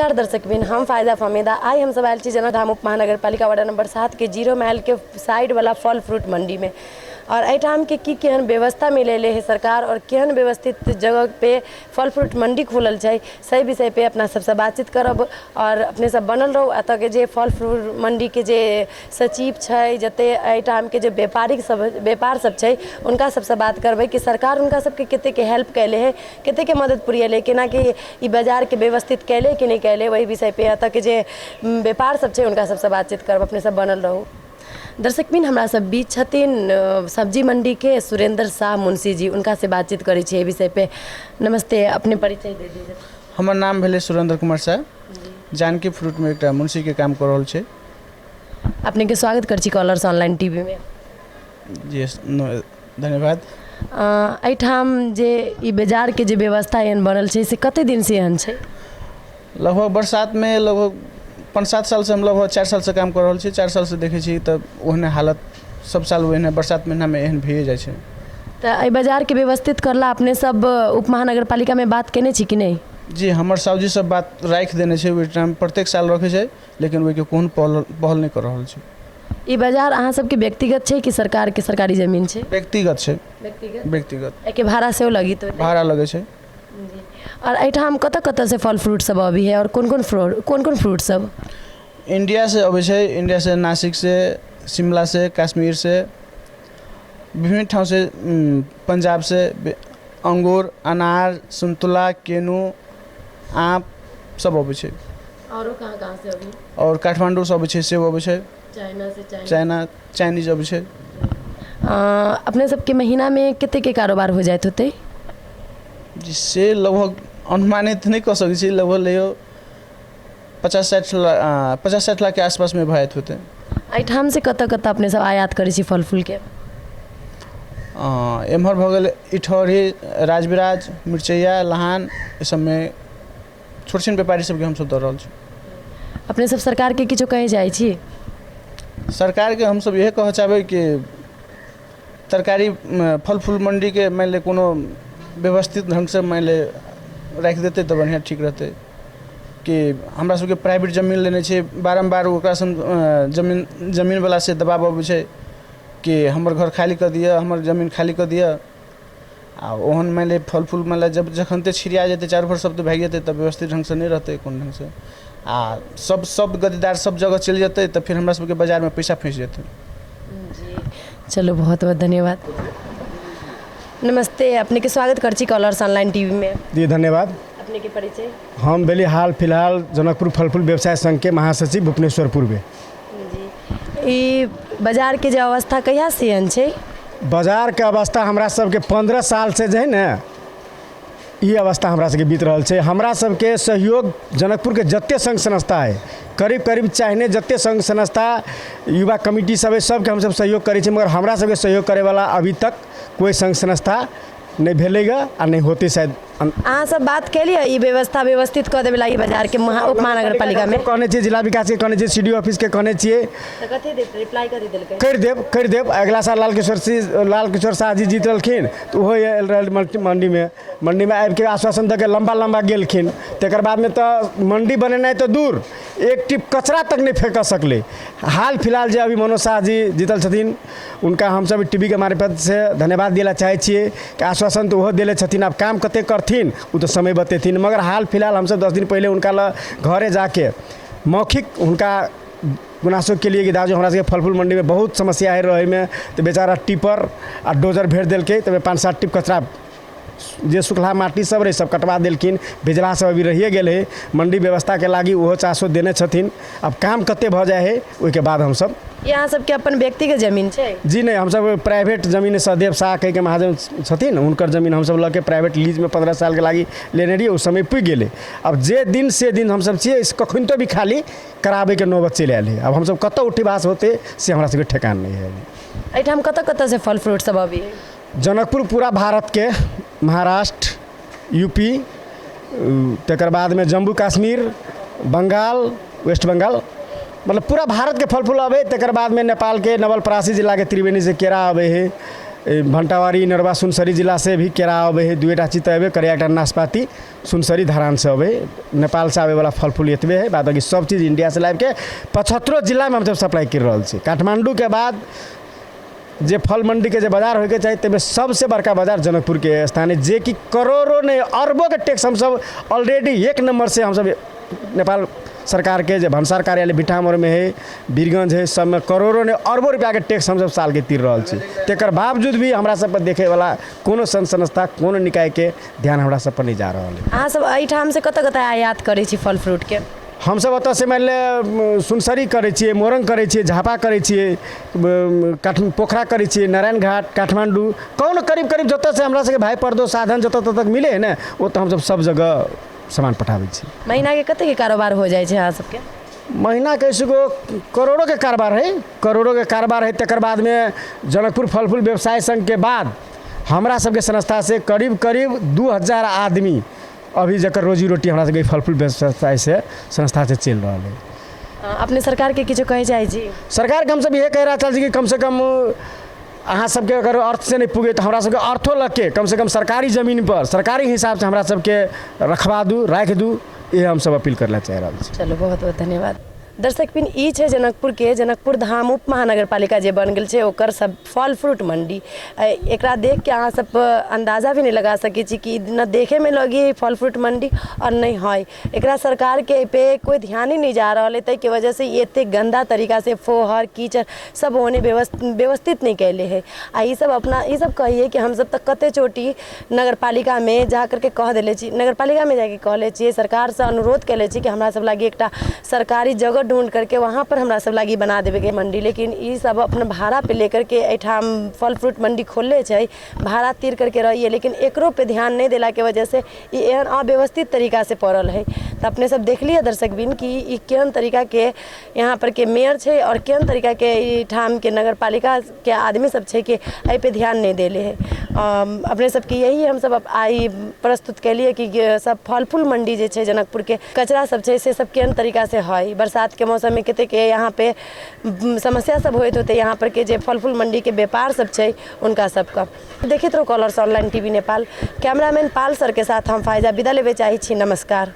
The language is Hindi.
नमस्कार दर्शक बिन, हम फायदा फमीदा आई हम सब आयल छी जनकधाम उप महानगर पालिका वार्ड नंबर 7 के 0 माइल के साइड वाला फल फ्रूट मंडी में। और एठाम के की केहन व्यवस्था मिलेले है सरकार और केहन व्यवस्थित जगह पे फल फ्रूट मंडी खुलल है, सही विषय पे अपना सबसे बातचीत करब और अपने सब बनल रहू। अत के जे फल फ्रूट मंडी के जे सचिव है, जते एठाम के जो व्यापारिक सब व्यापार सब है, उनका सबसे बात करबे कि सरकार उनका सबके कते के हेल्प कैले है, कते के मदद पुरियले, केना कि ई बाजार के व्यवस्थित कैले कि नहीं कैले, वही विषय पे अत के जे व्यापार सब है उनका सबसे बातचीत करब। अपने सब बनल रहू। दर्शक बिन, हमरा सब बीच छथिन सब्जी मंडी के सुरेंद्र शाह मुंशी जी, उनका से बातचीत करै छी विषय पे। नमस्ते, अपने परिचय दे दीजिए। हमर नाम भेले सुरेंद्र कुमार शाह, जानकी फ्रूट में एक मुंशी के काम कर रहल छे। अपने के स्वागत कर छी कलर्स ऑनलाइन टीवी में। जी धन्यवाद। एठाम जे ई बाजार के जे व्यवस्था एहन बनल छै से कते दिन से एहन छै? लगभग बरसात में लगभग 5-7 साल से हम लगभग 4 साल से काम कर रहल छी। 4 साल से देखे छी तब ओहने हालत सब साल ओहने बरसात महीना में एहन भइए जाए छे। तो एहि बाजार के व्यवस्थित करला अपने सब उप महानगर पालिका में बात केने छी कि नहीं? जी, हमर साहब जी सब बात राख देने छे, ओहि टाइम प्रत्येक साल रखे छे, लेकिन ओहि के कोन पहल नहीं कर रहल छे। ई बाजार अहाँ सबके व्यक्तिगत छै कि सरकार के सरकारी जमीन छै? व्यक्तिगत छे। व्यक्तिगत एके भाड़ा से लगी तो भाड़ा लगे छे। और एठाम कत से फल फ्रूट सब अभी है और कौन कौन फ्रूट सब? इंडिया से अबे छे, इंडिया से नासिक से, शिमला से, कश्मीर से, विभिन्न ठाव से, पंजाब से अंगूर, अनार, संतुला, केनू, आम सब अबे छे। और कहाँ से अभी? और काठमांडू से अबे छे, सेब अबे छे, चाइना चाइनीज अबे छे। अपने सबके महीना में कितने के कारोबार हो जाते होते? जिससे लगभग अनुमानित नहीं कर सके छी, लगभग ले 50-60 लाख के आसपास में भायत होते। एठाम से कत अपने सब आयात करे छी फल फूल के? एम्हर भ गेल इठौरी, राजविराज, मिर्चैया, लहान, ये सब में छोट छिन व्यापारी सबके हम सब दे रहल छी। अपने सब सरकार के किछो कहे जाय छी? सरकार के हम सब यह कह चाहबे कि तरकारी फल फूल मंडी के मान ले कोनो व्यवस्थित ढंग से मान ले रख देते तो बढ़िया ठीक रहते। कि हमरा सबके प्राइवेट जमीन लेने छे, बारम्बार ओकरा जमीन वाला से दबाव अबै छे कि हमर घर खाली कर दिया, हमर जमीन खाली कर दिया। आ ओहन मान ले फल फूल मान ले जब जखनते छिड़िया जेते, चारों भर सब तो भाग जेते, तब व्यवस्थित ढंग से नहीं रहते कौन ढंग से। आ सब गद्दार सब जगह चल जाते, तो फिर हमरा सबके बाजार में पैसा फंस जाते। जी, चलो बहुत बहुत धन्यवाद। नमस्ते, अपने के स्वागत कर छी कलर्स ऑनलाइन टीवी में। जी धन्यवाद। अपने के परिचय? हम भेली हाल फिलहाल जनकपुर फल फूल व्यवसाय संघ के महासचिव भुवनेश्वर पूर्वे। जी, ई बाजार के जो अवस्था कहिया से एहन छै? बाजार के अवस्था हमरा सबके 15 साल से जे है न, ये अवस्था हमरा सबके बीत रहल छै। हमरा सबके सहयोग जनकपुर के जत्ते संघ संस्था है, करीब चाहने जत्ते संघ संस्था युवा कमिटी सब है, सबके हम सब सहयोग करे छी, मगर हमरा सबके सहयोग करे वाला अभी तक कोई संघ संस्था नहीं भेलेगा और नहीं होते शायद। अहाँ सब बात कैलिए ई व्यवस्था व्यवस्थित कर देवे लागी बाजार के उप महानगर पालिका में? कहने छे, जिला विकास के कहने छे, सीडीओ ऑफिस के कहने छे, रिप्लाई कर देव। अगला साल लाल किशोर शाह जी जीतलखिन तो वो मंडी में आबि के आश्वासन दे के लंबा गेलखिन। तकर बाद में तो मंडी बनेनाइ तो दूर, एक टिप कचरा तक नहीं फेंक सकले। हाल फिलहाल जो अभी मनोज शाह जी जीतल छथिन, उनका हम सब टीवी के मार्फत से धन्यवाद दिला चाहे छिए कि आश्वासन तो वो दिले छथिन, अब काम कते करथिन वो तो समय बतेथिन। मगर हाल फिलहाल हम सब 10 दिन पहले उनका घरे जाके मौखिक उनका गुनासो के लिए कि दाजू हमरा सबके फल फूल मंडी में बहुत समस्या है रहे में, तो बेचारा टिपर आ डोजर भेज दिलके, तब 5-7 टिप कचरा जे सुखला माटी सब रहे सब कटवा दिलखिन। भेजला सब अभी रहिए गेल है, मंडी व्यवस्था के लागी वो चासो देने छथिन। अब काम कते भ जाए है उसके बाद हम सब। यहाँ सबके अपन व्यक्तिगत जमीन छै? जी नहीं, हम सब प्राइवेट जमीन सदेव शाह कह के महाजन छथिन, उनकर जमीन हम सब लऽ के प्राइवेट लीज में 15 साल के लागी लेने रहिए, उस समय पुग गेले। अब जे दिन से दिन हम सब छिए कखन तो भी खाली कराबे के नौबत चलि आयल है। अब हम सब कतौ उठिबास होते से हमरा सबके ठेकान नहीं है। एठाम कत से फल फ्रूट सब अभी है? जनकपुर पूरा भारत के, महाराष्ट्र, यूपी, तकर बाद में जम्मू कश्मीर, बंगाल, वेस्ट बंगाल, मतलब पूरा भारत के फल फूल आवे। तकर बाद में नेपाल के नवलपरासी जिला के त्रिवेणी से केरा आवे है, भंटावारी नरवा सुनसरी जिला से भी केरा आवे है, 2टा चीज अबे करे, एक नाशपाती सुनसरी धरान से अबे, नेपाल से आवे वाला फल फूल एतबे है, बाद बाकी सब चीज़ इंडिया से लाइव के 75 जिला में हम सब सप्लाई कर रहा छी। काठमांडू के बाद जे फल मंडी के जे बाजार होके चाहिए तब सबसे बड़का बाजार जनकपुर के स्थान है, जे कि करोड़ों ने अरबों के टैक्स हम सब ऑलरेडी 1 नंबर से हम सब नेपाल सरकार के जो भंसार कार्यालय बिठामोर में है, बीरगंज है, सब में करोड़ों ने अरबों रुपया के टैक्स हम सब साल के तीर रहा छी। तेकर बावजूद भी हमरा सब पर देखे वाला कोनो संस्था कोनो निकाय के ध्यान हमरा सब पर नहीं जा रहा है। अहाँ सब एहिठाम से कतऽ आयात करै छी फल फ्रूट के? हम सब ओतऽ से मान ले सुनसरी करै छियै, मोरंग करै छियै, झापा करै छियै, पोखरा करै छियै, नारायण घाट, काठमांडू, कौन करीब करीब जतऽ से हमरा सबके भाई पर्दो साधन जतऽ तक मिले है ना, ओतऽ हम सब जगह सामान पठाबै छी। महीना के कते के कारोबार हो जाइ छै अहाँ सबके? महीना के इसको करोड़ों के कारोबार है, करोड़ों के कारोबार है। तकर बाद में जनकपुर फल फूल व्यवसाय संघ के बाद हमरा सबके संस्था से करीब करीब 2000 आदमी अभी जकर रोजी रोटी हमरा सबके फल फूल व्यवसाय से संस्था से चल रहा है। अपने सरकार के किछो कहे चाहे छी? सरकार के हम सब ये कह रहा था कि कम से कम अहाँ सबके अगर अर्थ से नहीं पुगे तो हमरा सबके अर्थो लग के कम से कम सरकारी ज़मीन पर सरकारी हिसाब से हमरा सबके रखवा दू, राख दू, ये हम सब अपील करना चाह रहा छी। चलो बहुत बहुत धन्यवाद। दर्शकबिन ई छै जनकपुर के जनकपुर धाम उप महानगरपालिका जे बन गेल छै ओकर सब फल फ्रूट मंडी। एकरा देख के अहाँ सब अंदाजा भी नहीं लगा सकै छी कि न देखे में लगी फल फ्रूट मंडी और नहीं है। एकरा सरकार के पे कोई ध्यान ही नहीं जा रहा है, ताहि वजह से ये इतने गंदा तरीका से फोहर कीचड़ सब होने व्यवस्थित नहीं कैले है। आ ये सब अपना ये सब कहिए कि हम सब तक कते चोटी नगर पालिका में जा करके कह दिले छी, नगर पालिका में जाके कहले छी, सरकार से अनुरोध कैले छी कि हमरा सब लागी एकटा सरकारी जगह ढूंढ करके वहाँ पर हमरा सब लागी बना देवे के मंडी। लेकिन ये सब अपना भाड़ा पे लेकर के एठाम फल फ्रूट मंडी खोलले छै, भाड़ा तीर करके रहिए, लेकिन एकरो पे ध्यान नहीं देला के वजह से ये एहन अव्यवस्थित तरीका से पड़ल है। तो अपने सब देख लिया दर्शक बिन कि ये केहन तरीका के यहाँ पर के मेयर छै और केहन तरीका के ठाम के नगर पालिका के आदमी सब छै कि एहि पे ध्यान नहीं देले है। अपने सबके यही हम सब आई प्रस्तुत कैलिए कि सब फल फूल मंडी जे छै जनकपुर के कचरा सब छै से सब केहन तरीका से है। बरसात के मौसम में कते के यहाँ पे समस्या सब होते होते यहाँ पर के जे फल फूल मंडी के व्यापार सब छै उनका सबका। देखित रहो Colors online TV Nepal. Cameraman Pal sir के साथ हम फायजा विदा लेवे चाही छी। नमस्कार।